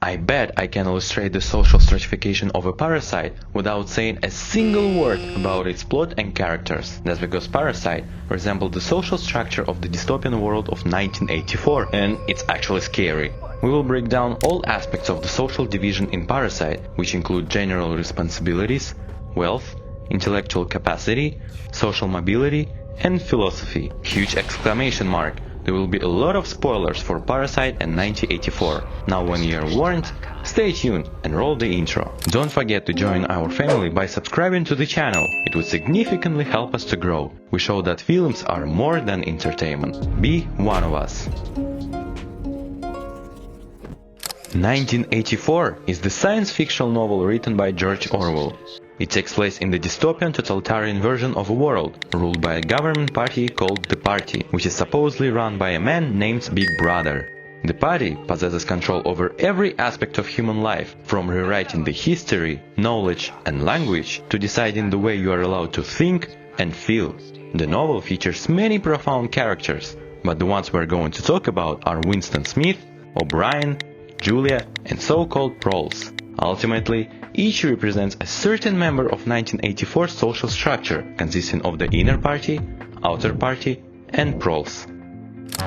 I bet I can illustrate the social stratification of a Parasite without saying a single word about its plot and characters. That's because Parasite resembles the social structure of the dystopian world of 1984, and it's actually scary. We will break down all aspects of the social division in Parasite, which include general responsibilities, wealth, intellectual capacity, social mobility, and philosophy. Huge exclamation mark! There will be a lot of spoilers for Parasite and 1984. Now when you are warned, stay tuned and roll the intro. Don't forget to join our family by subscribing to the channel. It would significantly help us to grow. We show that films are more than entertainment. Be one of us. 1984 is the science fiction novel written by George Orwell. It takes place in the dystopian totalitarian version of a world, ruled by a government party called the Party, which is supposedly run by a man named Big Brother. The Party possesses control over every aspect of human life, from rewriting the history, knowledge and language to deciding the way you are allowed to think and feel. The novel features many profound characters, but the ones we're going to talk about are Winston Smith, O'Brien, Julia and so-called proles. Ultimately, each represents a certain member of 1984's social structure, consisting of the inner party, outer party, and proles.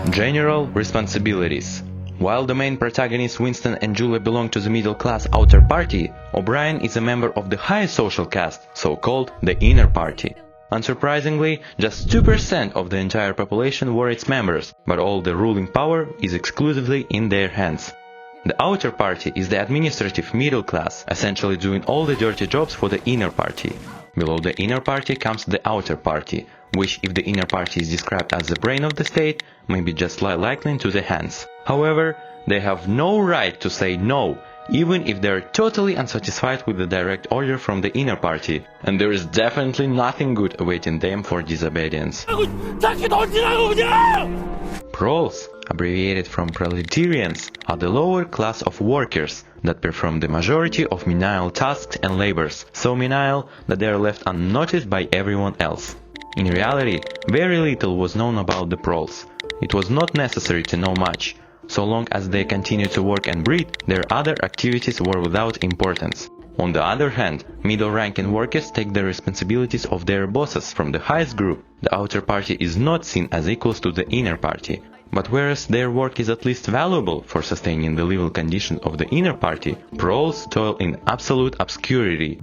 General responsibilities. While the main protagonists Winston and Julia belong to the middle-class outer party, O'Brien is a member of the highest social caste, so-called the inner party. Unsurprisingly, just 2% of the entire population were its members, but all the ruling power is exclusively in their hands. The outer party is the administrative middle class, essentially doing all the dirty jobs for the inner party. Below the inner party comes the outer party, which, if the inner party is described as the brain of the state, may be just likely to the hands. However, they have no right to say no, even if they are totally unsatisfied with the direct order from the inner party, and there is definitely nothing good awaiting them for disobedience. Proles, abbreviated from proletarians, are the lower class of workers that perform the majority of menial tasks and labors, so menial that they are left unnoticed by everyone else. In reality, very little was known about the proles. It was not necessary to know much. So long as they continued to work and breathe, their other activities were without importance. On the other hand, middle-ranking workers take the responsibilities of their bosses from the highest group. The outer party is not seen as equals to the inner party. But whereas their work is at least valuable for sustaining the living condition of the inner party, proles toil in absolute obscurity.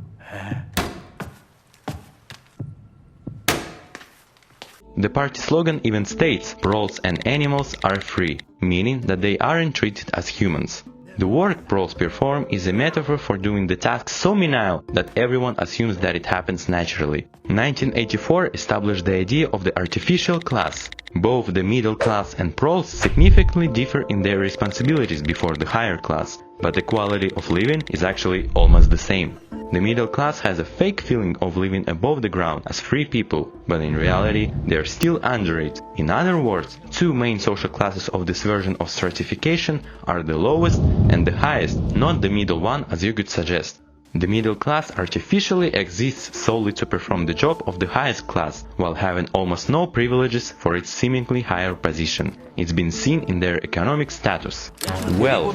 The party slogan even states proles and animals are free, meaning that they aren't treated as humans. The work proles perform is a metaphor for doing the task so menial that everyone assumes that it happens naturally. 1984 established the idea of the artificial class. Both the middle class and proles significantly differ in their responsibilities before the higher class, but the quality of living is actually almost the same. The middle class has a fake feeling of living above the ground as free people, but in reality they are still under it. In other words, two main social classes of this version of stratification are the lowest and the highest, not the middle one as you could suggest. The middle class artificially exists solely to perform the job of the highest class, while having almost no privileges for its seemingly higher position. It's been seen in their economic status. Wealth.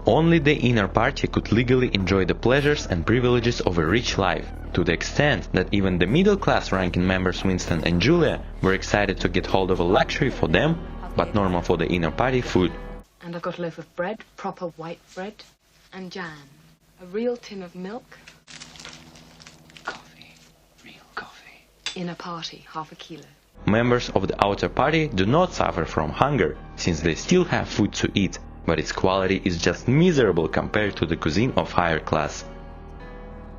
Only the inner party could legally enjoy the pleasures and privileges of a rich life, to the extent that even the middle-class ranking members Winston and Julia were excited to get hold of a luxury for them, but normal for the inner party food. And I got a loaf of bread, proper white bread, and jam. A real tin of milk. Coffee. Real coffee. In a party, half a kilo. Members of the outer party do not suffer from hunger, since they still have food to eat, but its quality is just miserable compared to the cuisine of higher class.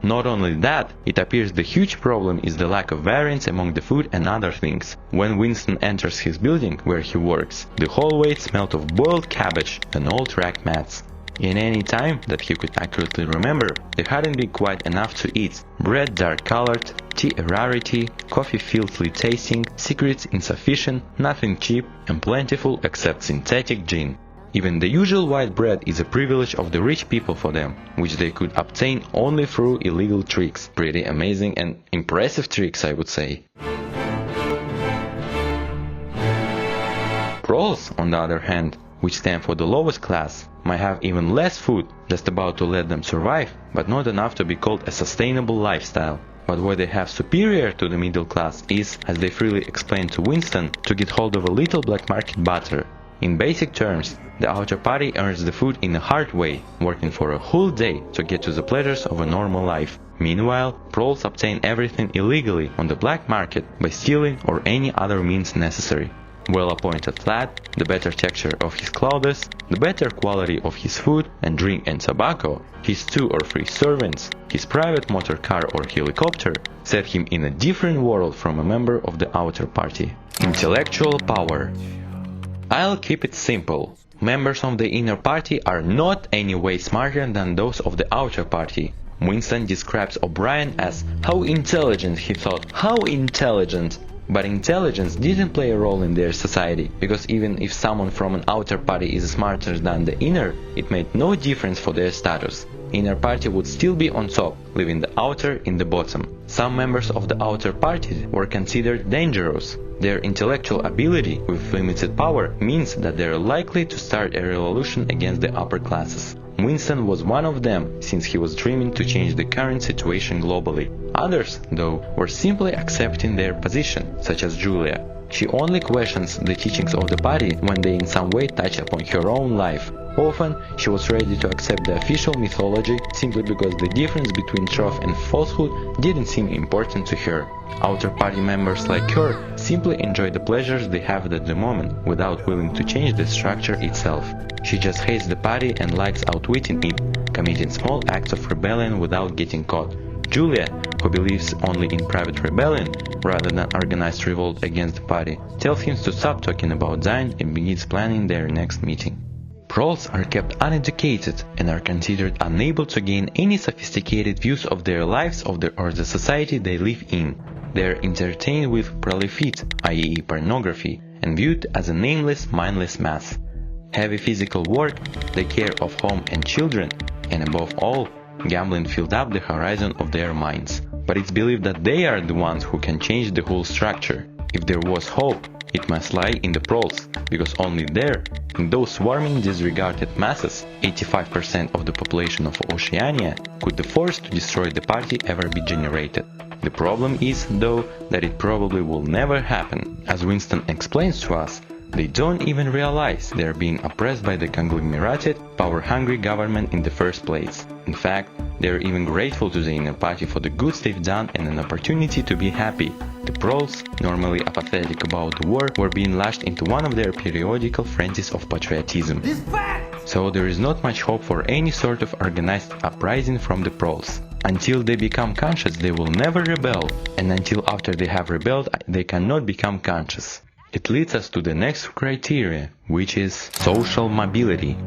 Not only that, it appears the huge problem is the lack of variance among the food and other things. When Winston enters his building where he works, the hallway smelled of boiled cabbage and old rag mats. In any time that he could accurately remember, there hadn't been quite enough to eat. Bread dark-colored, tea a rarity, coffee filthily tasting, cigarettes insufficient, nothing cheap and plentiful except synthetic gin. Even the usual white bread is a privilege of the rich people for them, which they could obtain only through illegal tricks. Pretty amazing and impressive tricks, I would say. Proles, on the other hand, which stand for the lowest class, might have even less food, just about to let them survive, but not enough to be called a sustainable lifestyle. But what they have superior to the middle class is, as they freely explain to Winston, to get hold of a little black market butter. In basic terms, the outer party earns the food in a hard way, working for a whole day to get to the pleasures of a normal life. Meanwhile, proles obtain everything illegally on the black market by stealing or any other means necessary. Well-appointed lad, the better texture of his clothes, the better quality of his food and drink and tobacco, his 2 or 3 servants, his private motor car or helicopter, set him in a different world from a member of the outer party. Intellectual power. I'll keep it simple. Members of the inner party are not any way smarter than those of the outer party. Winston describes O'Brien as how intelligent he thought. How intelligent! But intelligence didn't play a role in their society, because even if someone from an outer party is smarter than the inner, it made no difference for their status. Inner party would still be on top, leaving the outer in the bottom. Some members of the outer party were considered dangerous. Their intellectual ability with limited power means that they are likely to start a revolution against the upper classes. Winston was one of them, since he was dreaming to change the current situation globally. Others, though, were simply accepting their position, such as Julia. She only questions the teachings of the party when they in some way touch upon her own life. Often, she was ready to accept the official mythology simply because the difference between truth and falsehood didn't seem important to her. Outer party members like her simply enjoy the pleasures they have at the moment without willing to change the structure itself. She just hates the party and likes outwitting it, committing small acts of rebellion without getting caught. Julia, who believes only in private rebellion rather than organized revolt against the party, tells him to stop talking about Zion and begins planning their next meeting. Proles are kept uneducated and are considered unable to gain any sophisticated views of their lives or the society they live in. They are entertained with prolifit, i.e. pornography, and viewed as a nameless, mindless mass. Heavy physical work, the care of home and children, and above all, gambling filled up the horizon of their minds. But it's believed that they are the ones who can change the whole structure. If there was hope, it must lie in the proles, because only there, in those swarming disregarded masses, 85% of the population of Oceania, could the force to destroy the party ever be generated. The problem is, though, that it probably will never happen. As Winston explains to us, they don't even realize they are being oppressed by the conglomerated, power-hungry government in the first place. In fact, they are even grateful to the inner party for the goods they've done and an opportunity to be happy. The proles, normally apathetic about the war, were being lashed into one of their periodical frenzies of patriotism. So there is not much hope for any sort of organized uprising from the proles. Until they become conscious, they will never rebel, and until after they have rebelled, they cannot become conscious. It leads us to the next criteria, which is social mobility.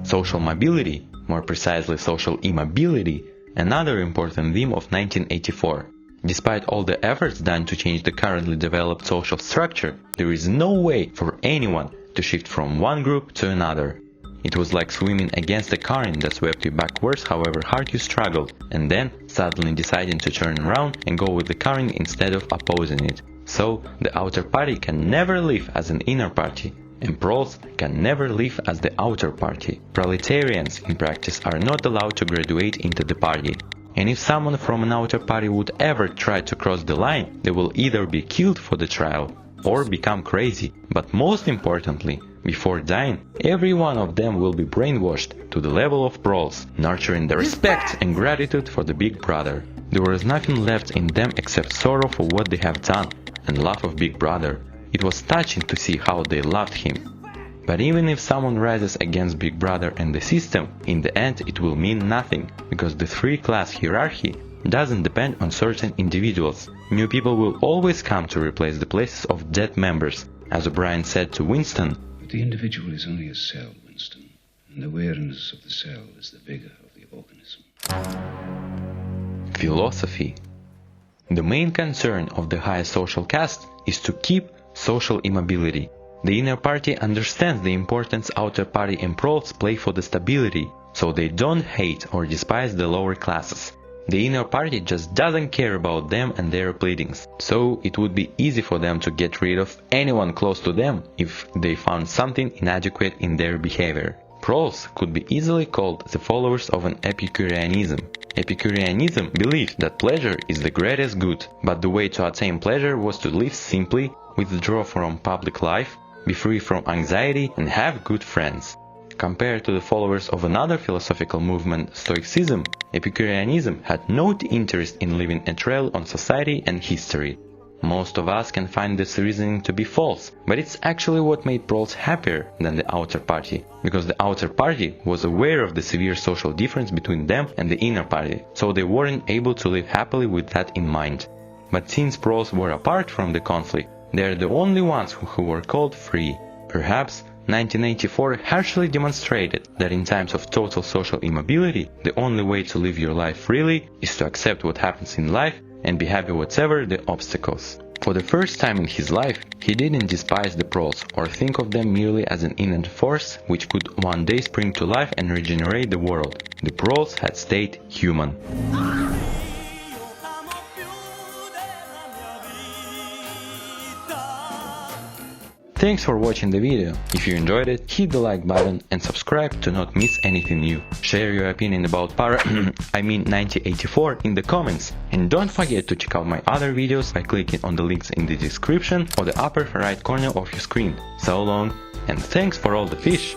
Social mobility, more precisely social immobility, another important theme of 1984. Despite all the efforts done to change the currently developed social structure, there is no way for anyone to shift from one group to another. It was like swimming against a current that swept you backwards however hard you struggled, and then suddenly deciding to turn around and go with the current instead of opposing it. So, the outer party can never live as an inner party, and proles can never live as the outer party. Proletarians, in practice, are not allowed to graduate into the party. And if someone from an outer party would ever try to cross the line, they will either be killed for the trial, or become crazy. But most importantly, before dying, every one of them will be brainwashed to the level of proles, nurturing the respect and gratitude for the big brother. There was nothing left in them except sorrow for what they have done, and love of Big Brother. It was touching to see how they loved him. But even if someone rises against Big Brother and the system, in the end it will mean nothing, because the three-class hierarchy doesn't depend on certain individuals. New people will always come to replace the places of dead members. As O'Brien said to Winston, But the individual is only a cell, Winston, and the awareness of the cell is the vigor of the organism. Philosophy. The main concern of the highest social caste is to keep social immobility. The inner party understands the importance outer party and proles play for the stability, so they don't hate or despise the lower classes. The inner party just doesn't care about them and their pleadings, so it would be easy for them to get rid of anyone close to them if they found something inadequate in their behavior. Proles could be easily called the followers of an Epicureanism. Epicureanism believed that pleasure is the greatest good, but the way to attain pleasure was to live simply, withdraw from public life, be free from anxiety and have good friends. Compared to the followers of another philosophical movement, Stoicism, Epicureanism had no interest in leaving a trail on society and history. Most of us can find this reasoning to be false, but it's actually what made proles happier than the outer party, because the outer party was aware of the severe social difference between them and the inner party, so they weren't able to live happily with that in mind. But since proles were apart from the conflict, they are the only ones who were called free. Perhaps 1984 harshly demonstrated that in times of total social immobility, the only way to live your life freely is to accept what happens in life and be happy whatever the obstacles. For the first time in his life, he didn't despise the proles or think of them merely as an inert force which could one day spring to life and regenerate the world. The proles had stayed human. Thanks for watching the video. If you enjoyed it, hit the like button and subscribe to not miss anything new. Share your opinion about 1984 in the comments, and don't forget to check out my other videos by clicking on the links in the description or the upper right corner of your screen. So long, and thanks for all the fish!